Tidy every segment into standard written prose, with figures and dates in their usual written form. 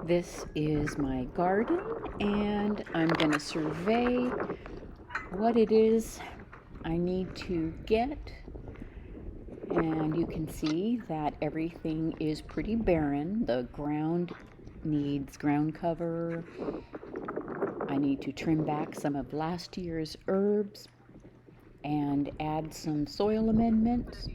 This is my garden, and I'm going to survey what it is I need to get. And you can see that everything is pretty barren. The ground needs ground cover. I need to trim back some of last year's herbs and add some soil amendments.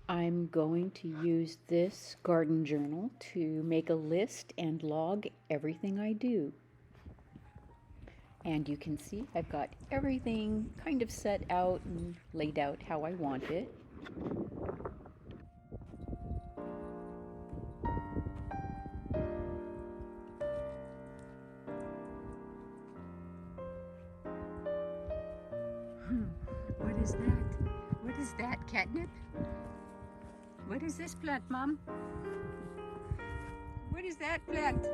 I'm going to use this garden journal to make a list and log everything I do. And you can see I've got everything kind of set out and laid out how I want it. What is that? What is that, catnip? What is this plant, Mom? What is that plant?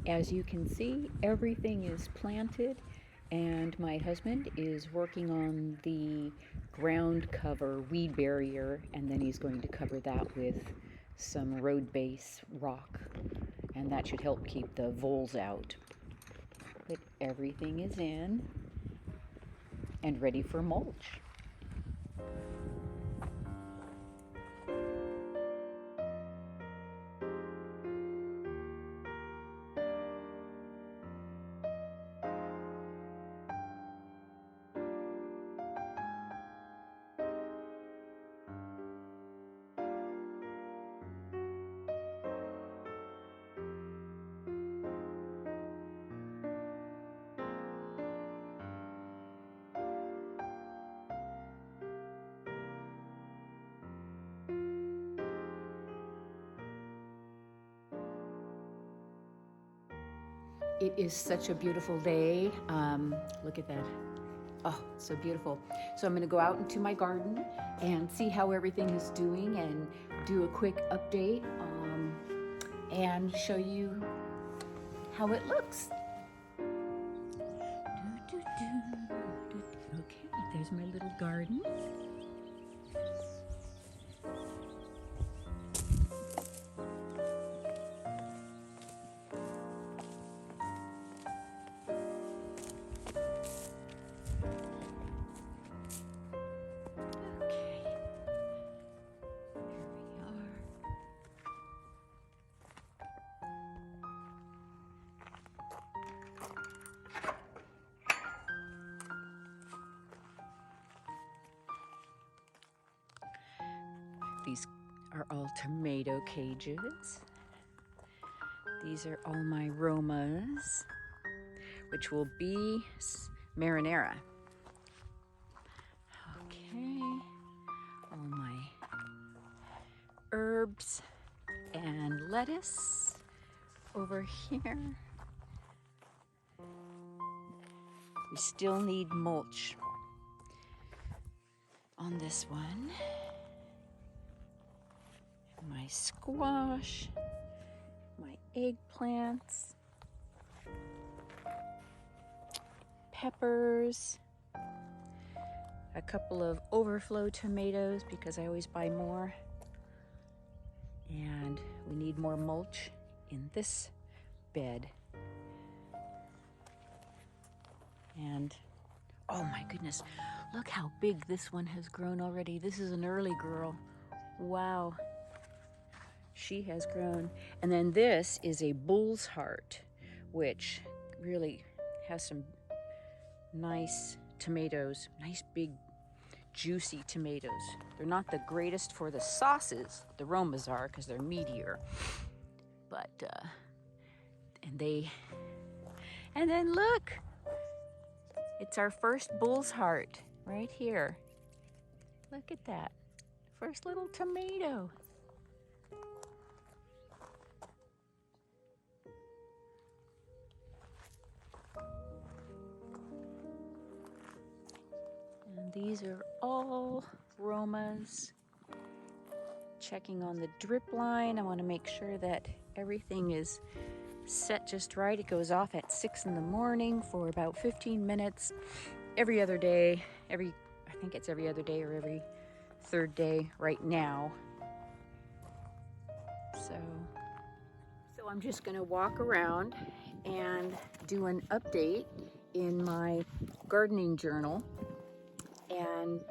As you can see, everything is planted, and my husband is working on the ground cover weed barrier, and then he's going to cover that with some road base rock, and that should help keep the voles out. But everything is in and ready for mulch. It is such a beautiful day. Look at that. Oh, so beautiful. So I'm going to go out into my garden and see how everything is doing and do a quick update and show you how it looks. Okay, there's my little garden. These are all tomato cages. These are all my Romas, which will be marinara. Okay, all my herbs and lettuce over here. We still need mulch on this one. My squash, my eggplants, peppers, a couple of overflow tomatoes because I always buy more. And we need more mulch in this bed. And oh my goodness, look how big this one has grown already. This is an early girl. Wow. She has grown. And then this is a bull's heart, which really has some nice tomatoes, nice big juicy tomatoes. They're not the greatest for the sauces, the Romas are, because they're meatier. But, and then look, It's our first bull's heart right here. Look at that. First little tomato. And these are all Romas. Checking on the drip line. I want to make sure that everything is set just right. It goes off at 6 in the morning for about 15 minutes every other day. I think it's every other day or every third day right now. So I'm just going to walk around and do an update in my gardening journal. And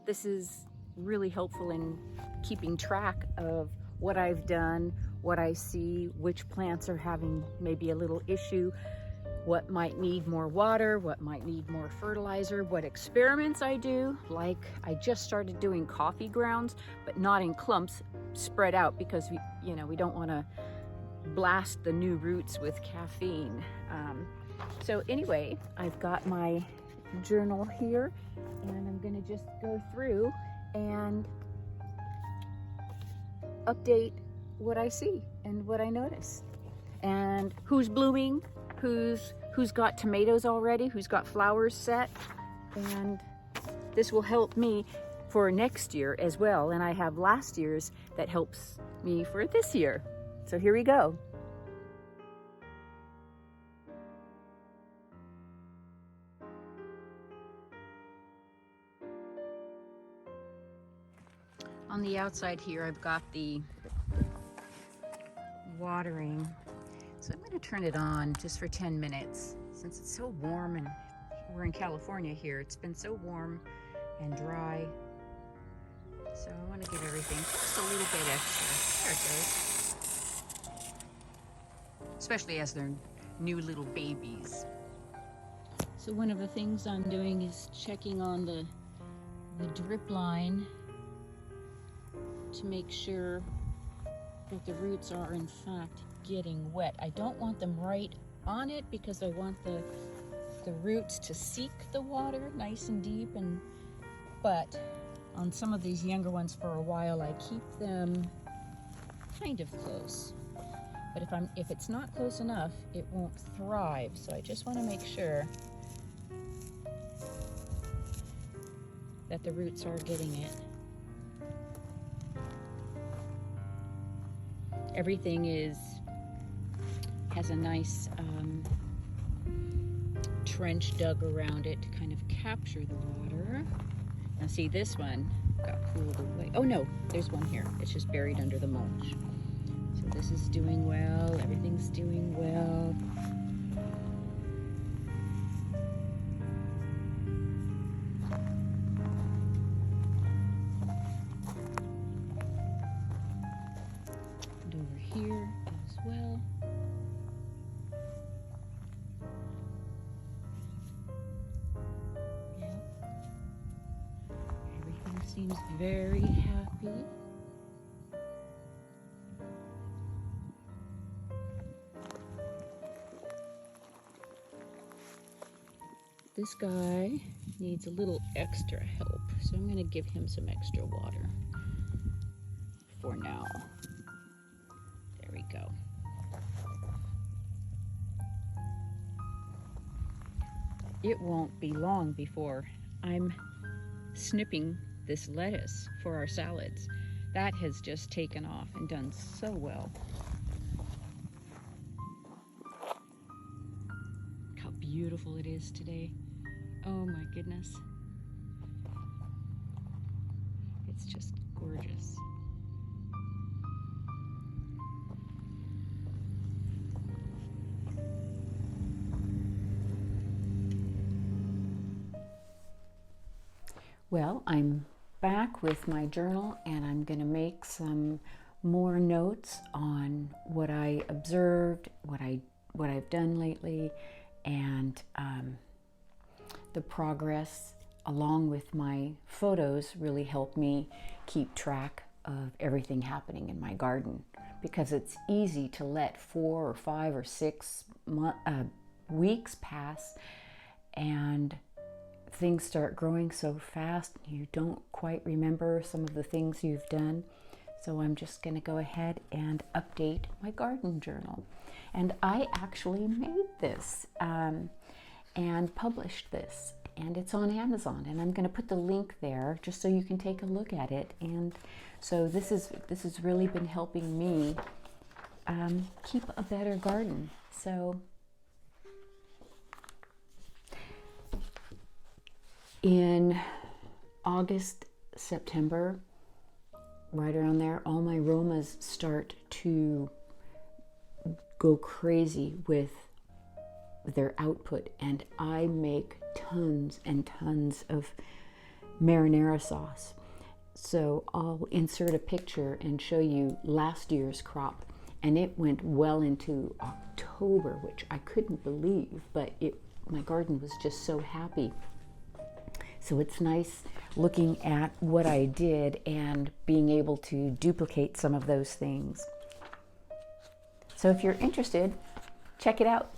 this is really helpful in keeping track of what I've done, what I see, which plants are having maybe a little issue, what might need more water, what might need more fertilizer, what experiments I do. Like I just started doing coffee grounds, but not in clumps, spread out, because we don't want to blast the new roots with caffeine. So anyway, I've got my journal here, and I'm going to just go through and update what I see and what I notice, and who's blooming, who's got tomatoes already, who's got flowers set. And this will help me for next year as well, and I have last year's that helps me for this year. So here we go. On the outside here, I've got the watering. So I'm going to turn it on just for 10 minutes since it's so warm, and we're in California here. It's been so warm and dry. So I want to give everything just a little bit extra. There it goes. Especially as they're new little babies. So one of the things I'm doing is checking on the drip line to make sure that the roots are in fact getting wet. I don't want them right on it because I want the roots to seek the water nice and deep, but on some of these younger ones for a while I keep them kind of close. But if it's not close enough, it won't thrive. So I just want to make sure that the roots are getting it. Everything has a nice trench dug around it to kind of capture the water. Now see, this one got cooled away. Oh no, there's one here. It's just buried under the mulch. So this is doing well. Everything's doing well. And over here as well. Seems very happy. This guy needs a little extra help, so I'm going to give him some extra water for now. There we go. It won't be long before I'm snipping this lettuce for our salads. That has just taken off and done so well. Look how beautiful it is today. Oh my goodness. It's just gorgeous. Well, I'm back with my journal, and I'm going to make some more notes on what I observed, what I've done lately, and the progress, along with my photos, really help me keep track of everything happening in my garden, because it's easy to let 4 or 5 or 6 weeks pass and things start growing so fast you don't quite remember some of the things you've done. So I'm just going to go ahead and update my garden journal. And I actually made this and published this, and it's on Amazon, and I'm going to put the link there just so you can take a look at it. And so this has really been helping me keep a better garden. So in August, September, right around there, all my Romas start to go crazy with their output, and I make tons and tons of marinara sauce. So I'll insert a picture and show you last year's crop, and it went well into October, which I couldn't believe, but my garden was just so happy. So it's nice looking at what I did and being able to duplicate some of those things. So if you're interested, check it out.